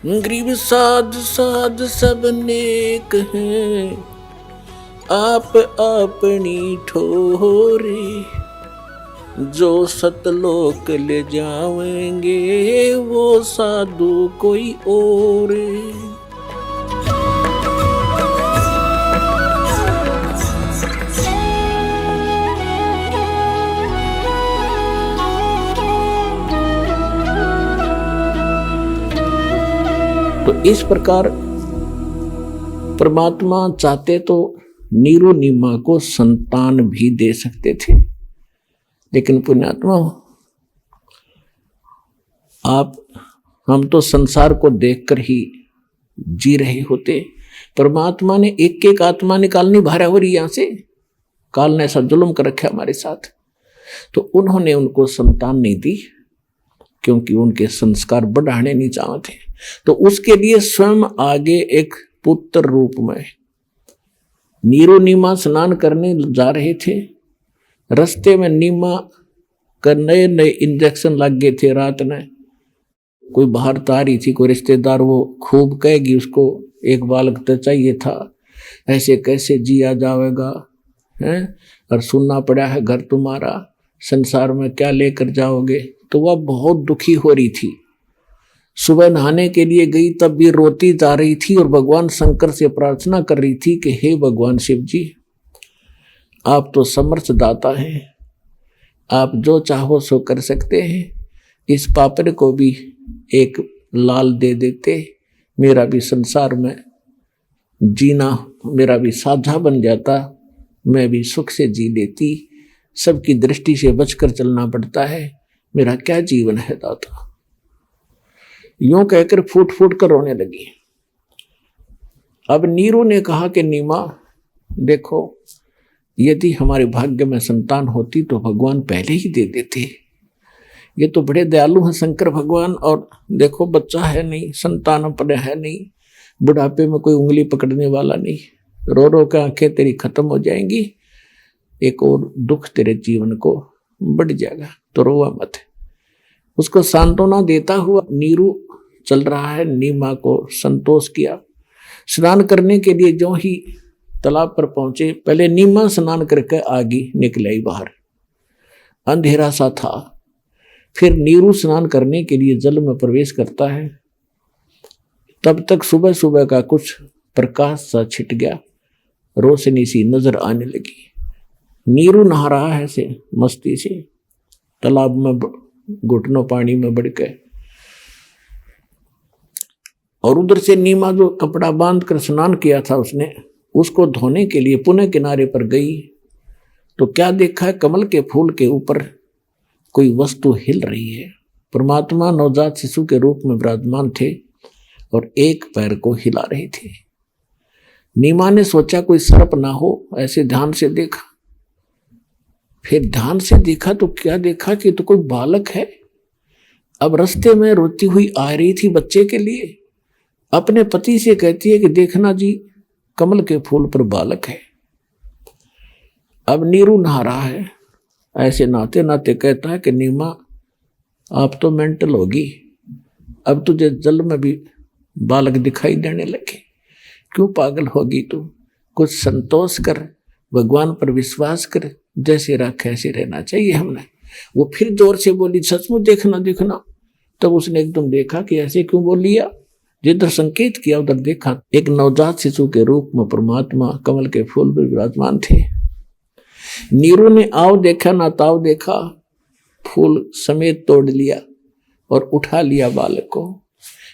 गरीब साध साध सब नेक हैं, आप अपनी ठोरे, जो सतलोक ले जाएंगे वो साधु कोई और। तो इस प्रकार परमात्मा चाहते तो नीरू नीमा को संतान भी दे सकते थे, लेकिन पुण्यात्मा हम तो संसार को देखकर ही जी रहे होते। परमात्मा ने एक एक आत्मा निकालनी भारा हो रही, यहां से काल ने ऐसा जुल्म कर रखा हमारे साथ, तो उन्होंने उनको संतान नहीं दी, क्योंकि उनके संस्कार बढ़ाने नहीं चाहते। तो उसके लिए स्वयं आगे एक पुत्र रूप में नीरू नीमा स्नान करने जा रहे थे। रास्ते में नीमा का नए नए इंजेक्शन लग गए थे। रात में कोई बाहर तारी थी, कोई रिश्तेदार, वो खूब कहेगी उसको एक बालक तो चाहिए था, ऐसे कैसे जिया जाएगा हैं, और सुनना पड़ा है घर तुम्हारा, संसार में क्या लेकर जाओगे। तो वह बहुत दुखी हो रही थी। सुबह नहाने के लिए गई, तब भी रोती जा रही थी और भगवान शंकर से प्रार्थना कर रही थी कि हे भगवान शिव जी, आप तो समर्थ दाता हैं, आप जो चाहो सो कर सकते हैं। इस पापड़ को भी एक लाल दे देते, मेरा भी संसार में जीना मेरा भी साझा बन जाता, मैं भी सुख से जी लेती। सबकी दृष्टि से बचकर चलना पड़ता है, मेरा क्या जीवन है दाता। यूं कहकर फूट फूट कर रोने लगी। अब नीरू ने कहा कि नीमा देखो, यदि हमारे भाग्य में संतान होती तो भगवान पहले ही दे देते। ये तो बड़े दयालु हैं शंकर भगवान, और देखो बच्चा है नहीं, संतान अपने है नहीं, बुढ़ापे में कोई उंगली पकड़ने वाला नहीं, रो रो के आंखें तेरी खत्म हो जाएंगी, एक और दुख तेरे जीवन को बढ़ जाएगा, तो रोवा मत। उसको सांत्वना देता हुआ नीरू चल रहा है। नीमा को संतोष किया। स्नान करने के लिए जो ही तालाब पर पहुंचे, पहले नीमा स्नान करके आगे निकल आई बाहर, अंधेरा सा था। फिर नीरू स्नान करने के लिए जल में प्रवेश करता है, तब तक सुबह सुबह का कुछ प्रकाश सा छिट गया, रोशनी सी नजर आने लगी। नीरू नहा रहा है से मस्ती से, तालाब में घुटनों पानी में बढ़ गए, और उधर से नीमा जो कपड़ा बांध कर स्नान किया था उसने, उसको धोने के लिए पुनः किनारे पर गई, तो क्या देखा, कमल के फूल के ऊपर कोई वस्तु हिल रही है। परमात्मा नवजात शिशु के रूप में विराजमान थे और एक पैर को हिला रहे थे। नीमा ने सोचा कोई सर्प ना हो, ऐसे ध्यान से देखा। फिर ध्यान से देखा तो क्या देखा कि तो कोई बालक है। अब रास्ते में रोती हुई आ रही थी बच्चे के लिए, अपने पति से कहती है कि देखना जी, कमल के फूल पर बालक है। अब नीरू नहा रहा है, ऐसे नहाते नहाते कहता है कि नीमा आप तो मेंटल होगी, अब तुझे जल में भी बालक दिखाई देने लगे, क्यों पागल होगी तू, कुछ संतोष कर, भगवान पर विश्वास कर, जैसे रखा ऐसे रहना चाहिए हमने। वो फिर जोर से बोली सचमुच देखना देखना। तब उसने एकदम देखा कि ऐसे क्यों बोल लिया, जिधर संकेत किया उधर देखा, एक नवजात शिशु के रूप में परमात्मा कमल के फूल पर विराजमान थे। नीरू ने आओ देखा ना ताव देखा, फूल समेत तोड़ लिया और उठा लिया, बालक को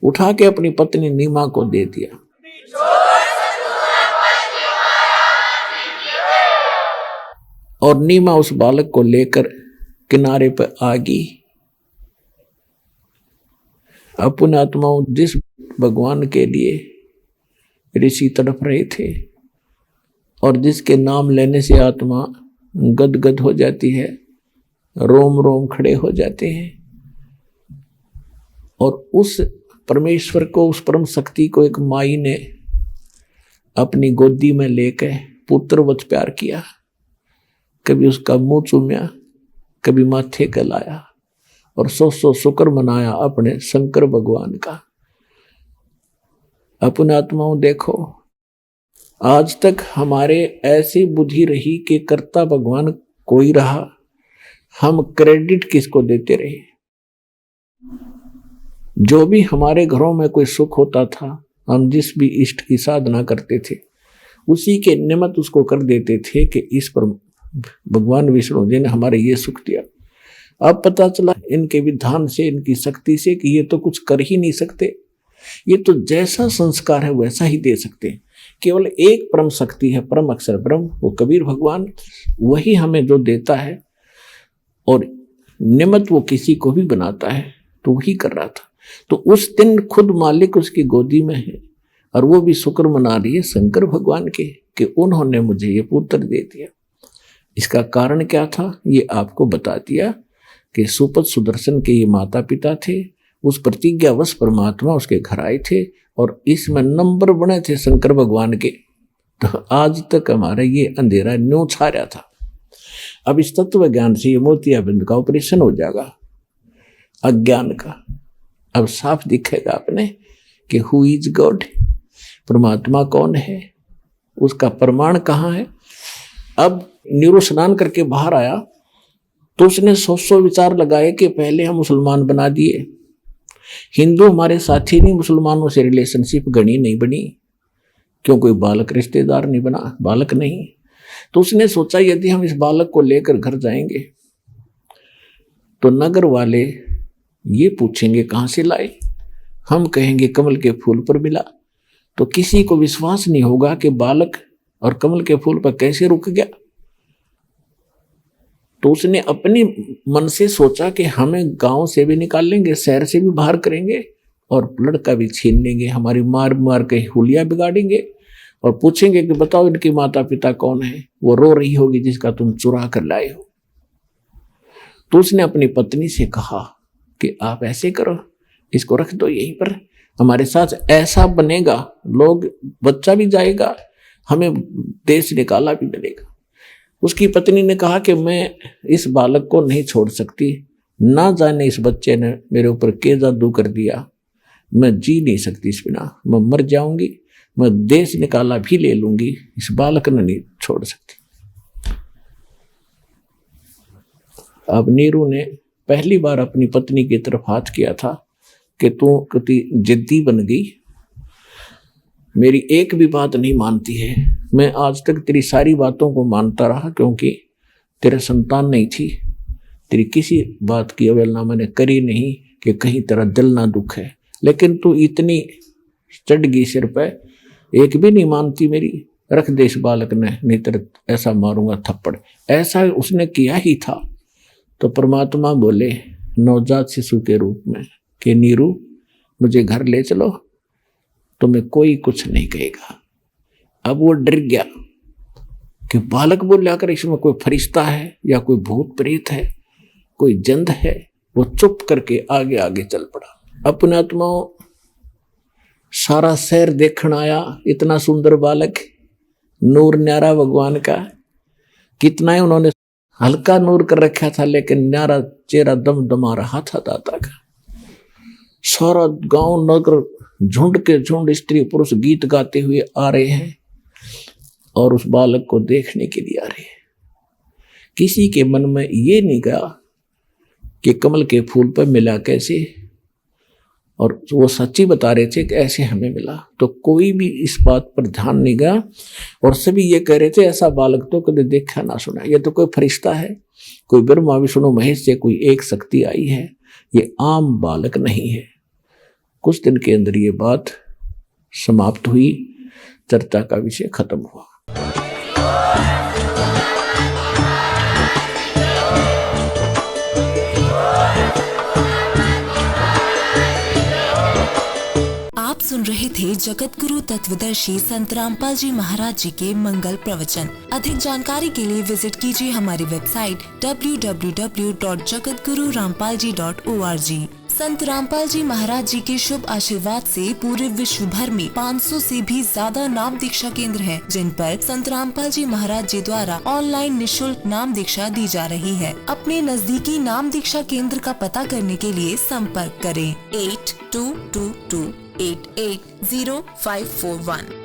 उठा के अपनी पत्नी नीमा को दे दिया। और नीमा उस बालक को लेकर किनारे पर आ गई। अपने आत्माओं, जिस भगवान के लिए ऋषि तड़प रहे थे और जिसके नाम लेने से आत्मा गदगद हो जाती है, रोम रोम खड़े हो जाते हैं, और उस परमेश्वर को, उस परम शक्ति को एक माई ने अपनी गोदी में लेकर पुत्रवत प्यार किया। कभी उसका मुंह चूम्या, कभी माथे गलाया, और सौ सौ शुक्र मनाया अपने शंकर भगवान का। अपने आत्माओं देखो, आज तक हमारे ऐसी बुद्धि रही कि कर्ता भगवान कोई रहा, हम क्रेडिट किसको देते रहे। जो भी हमारे घरों में कोई सुख होता था, हम जिस भी इष्ट की साधना करते थे, उसी के निमित्त उसको कर देते थे कि इस पर भगवान विष्णु जी ने हमारे ये सुख दिया। अब पता चला इनके विधान से, इनकी शक्ति से कि ये तो कुछ कर ही नहीं सकते, ये तो जैसा संस्कार है वैसा ही दे सकते हैं। केवल एक परम शक्ति है, परम अक्षर ब्रह्म, वो कबीर भगवान, वही हमें जो देता है और निमित्त वो किसी को भी बनाता है, तो वही कर रहा था। तो उस दिन खुद मालिक उसकी गोदी में है और वो भी शुक्र मना रही है शंकर भगवान के कि उन्होंने मुझे ये पुत्र दे दिया। इसका कारण क्या था ये आपको बता दिया कि सुपत सुदर्शन के ये माता पिता थे, उस प्रतिज्ञावश परमात्मा उसके घर आए थे और इसमें नंबर बने थे शंकर भगवान के। तो आज तक हमारा ये अंधेरा न्यों छा रहा था। अब इस तत्व ज्ञान से ये मोतियाबिंद का ऑपरेशन हो जाएगा अज्ञान का। अब साफ दिखेगा आपने कि हु इज गॉड, परमात्मा कौन है, उसका प्रमाण कहाँ है। अब नीरू स्नान करके बाहर आया तो उसने सौ विचार लगाए कि पहले हम मुसलमान बना दिए, हिंदू हमारे साथी नहीं, मुसलमानों से रिलेशनशिप गणी नहीं बनी, क्यों कोई बालक रिश्तेदार नहीं बना, बालक नहीं। तो उसने सोचा यदि हम इस बालक को लेकर घर जाएंगे तो नगर वाले ये पूछेंगे कहाँ से लाए, हम कहेंगे कमल के फूल पर मिला, तो किसी को विश्वास नहीं होगा कि बालक और कमल के फूल पर कैसे रुक गया। तो उसने अपने मन से सोचा कि हमें गांव से भी निकाल लेंगे, शहर से भी बाहर करेंगे और लड़का भी छीन लेंगे, हमारी मार मार के हुलिया बिगाड़ेंगे और पूछेंगे कि बताओ इनके माता पिता कौन है, वो रो रही होगी जिसका तुम चुरा कर लाए हो। तो उसने अपनी पत्नी से कहा कि आप ऐसे करो, इसको रख दो यहीं पर, हमारे साथ ऐसा बनेगा, लोग बच्चा भी जाएगा, हमें देश निकाला भी मिलेगा। उसकी पत्नी ने कहा कि मैं इस बालक को नहीं छोड़ सकती, ना जाने इस बच्चे ने मेरे ऊपर क्या जादू कर दिया, मैं जी नहीं सकती इस बिना, मैं मर जाऊंगी, मैं देश निकाला भी ले लूंगी, इस बालक ने नहीं छोड़ सकती। अब नीरू ने पहली बार अपनी पत्नी की तरफ हाथ किया था कि तू कितनी जिद्दी बन गई, मेरी एक भी बात नहीं मानती है। मैं आज तक तेरी सारी बातों को मानता रहा क्योंकि तेरे संतान नहीं थी, तेरी किसी बात की अवहेलना मैंने करी नहीं कि कहीं तेरा दिल ना दुख है, लेकिन तू इतनी चढ़ गई सिर पे, एक भी नहीं मानती मेरी, रख दे इस बालक ने, नहीं तेरे ऐसा मारूंगा थप्पड़। ऐसा उसने किया ही था। तो परमात्मा बोले नवजात शिशु के रूप में कि नीरू मुझे घर ले चलो, तुम्हें कोई कुछ नहीं कहेगा। अब वो डर गया कि बालक बोल कर इसमें कोई फरिश्ता है या कोई भूत प्रेत है, कोई जंद है। वो चुप करके आगे आगे चल पड़ा। अपने आत्माओं सारा शहर देखने आया, इतना सुंदर बालक, नूर न्यारा भगवान का, कितना ही उन्होंने हल्का नूर कर रखा था लेकिन न्यारा चेहरा दम दमा रहा था दाता का। सारा गांव नगर झुंड के झुंड स्त्री पुरुष गीत गाते हुए आ रहे हैं और उस बालक को देखने के लिए आ रहे हैं। किसी के मन में ये नहीं गया कि कमल के फूल पर मिला कैसे, और वो सच्ची बता रहे थे कि ऐसे हमें मिला। तो कोई भी इस बात पर ध्यान नहीं गया और सभी ये कह रहे थे ऐसा बालक तो कभी देखा ना सुना, ये तो कोई फरिश्ता है, कोई ब्रह्मा विष्णु महेश से कोई एक शक्ति आई है, ये आम बालक नहीं है। कुछ दिन के अंदर ये बात समाप्त हुई, चर्चा का विषय खत्म हुआ। आप सुन रहे थे जगत गुरु तत्वदर्शी संत रामपाल जी महाराज जी के मंगल प्रवचन। अधिक जानकारी के लिए विजिट कीजिए हमारी वेबसाइट www.jagatgururampalji.org। संत रामपाल जी महाराज जी के शुभ आशीर्वाद से पूरे विश्व भर में 500 से भी ज्यादा नाम दीक्षा केंद्र हैं, जिन पर संत रामपाल जी महाराज जी द्वारा ऑनलाइन निशुल्क नाम दीक्षा दी जा रही है। अपने नजदीकी नाम दीक्षा केंद्र का पता करने के लिए संपर्क करें 8222 880541।